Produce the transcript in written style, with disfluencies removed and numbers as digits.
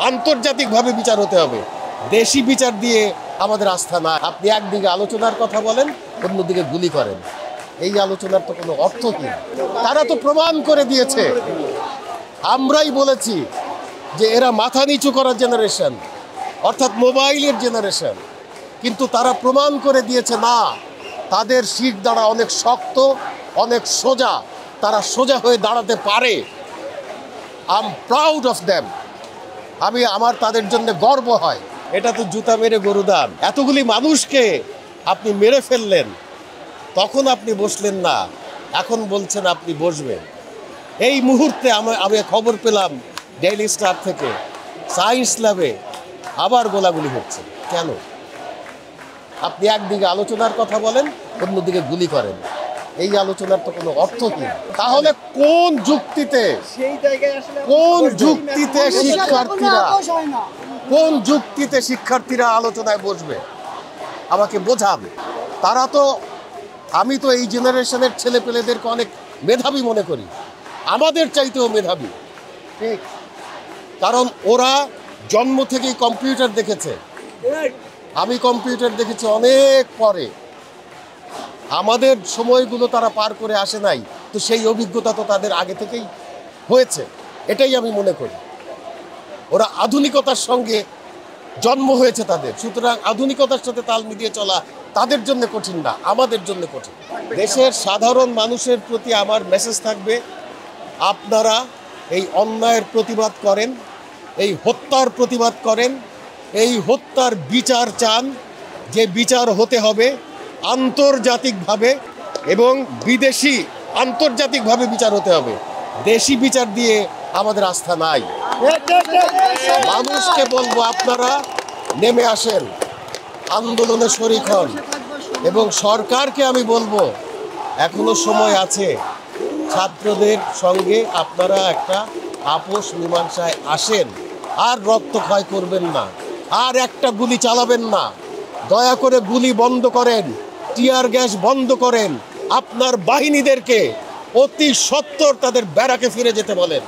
আন্তর্জাতিকভাবে বিচার হতে হবে। দেশি বিচার দিয়ে আমাদের আস্থা নাই। আপনি একদিকে আলোচনার কথা বলেন, অন্যদিকে গুলি করেন। এই আলোচনার তো কোনো অর্থ কি? তারা তো প্রমাণ করে দিয়েছে। আমরাই বলেছি যে এরা মাথা নিচু করার জেনারেশন, অর্থাৎ মোবাইলের জেনারেশন, কিন্তু তারা প্রমাণ করে দিয়েছে না, তাদের শির দ্বারা অনেক শক্ত, অনেক সোজা, তারা সোজা হয়ে দাঁড়াতে পারে। I am proud of them. আমার তাদের জন্য গর্ব হয়। এটা তো জুতা মেরে গরু দান। এতগুলি মানুষকে আপনি মেরে ফেললেন, তখন আপনি বসলেন না, এখন বলছেন আপনি বসবেন। এই মুহূর্তে আমি খবর পেলাম ডেইলি স্টার থেকে, সায়েন্স ল্যাবে আবার গোলাগুলি হচ্ছে। কেন? আপনি একদিকে আলোচনার কথা বলেন, অন্যদিকে গুলি করেন। এই আলোচনার তো কোনো অর্থ কি? তাহলে কোন যুক্তিতে শিক্ষার্থীরা আলোচনায় বসবে? আমাকে বোঝান। আমি তো এই জেনারেশনের ছেলেপেলেদেরকে অনেক মেধাবী মনে করি, আমাদের চাইতেও মেধাবী। ঠিক, কারণ ওরা জন্ম থেকেই কম্পিউটার দেখেছে। আমি কম্পিউটার দেখেছি অনেক পরে, আমাদের সময়গুলো তারা পার করে আসে নাই, তো সেই অভিজ্ঞতা তো তাদের আগে থেকেই হয়েছে। এটাই আমি মনে করি। ওরা আধুনিকতার সঙ্গে জন্ম হয়েছে তাদের, সুতরাং আধুনিকতার সাথে তাল মিলিয়ে চলা তাদের জন্য কঠিন না, আমাদের জন্য কঠিন। দেশের সাধারণ মানুষের প্রতি আমার মেসেজ থাকবে, আপনারা এই অন্যায়ের প্রতিবাদ করেন, এই হত্যার প্রতিবাদ করেন, এই হত্যার বিচার চান, যে বিচার হতে হবে আন্তর্জাতিকভাবে এবং বিদেশি আন্তর্জাতিকভাবে বিচার হতে হবে। দেশি বিচার দিয়ে আমাদের আস্থা নাই। মানুষকে বলবো, আপনারা নেমে আসেন, আন্দোলনে শরিক হন, এবং সরকারকে আমি বলবো এখনো সময় আছে, ছাত্রদের সঙ্গে আপনারা একটা আপোষ মীমাংসায় আসেন, আর রক্তক্ষয় করবেন না, আর একটা গুলি চালাবেন না। দয়া করে গুলি বন্ধ করেন, টিয়ার গ্যাস বন্ধ করেন, আপনার বাহিনীদেরকে অতি সত্বর তাদের ব্যারাকে ফিরে যেতে বলেন।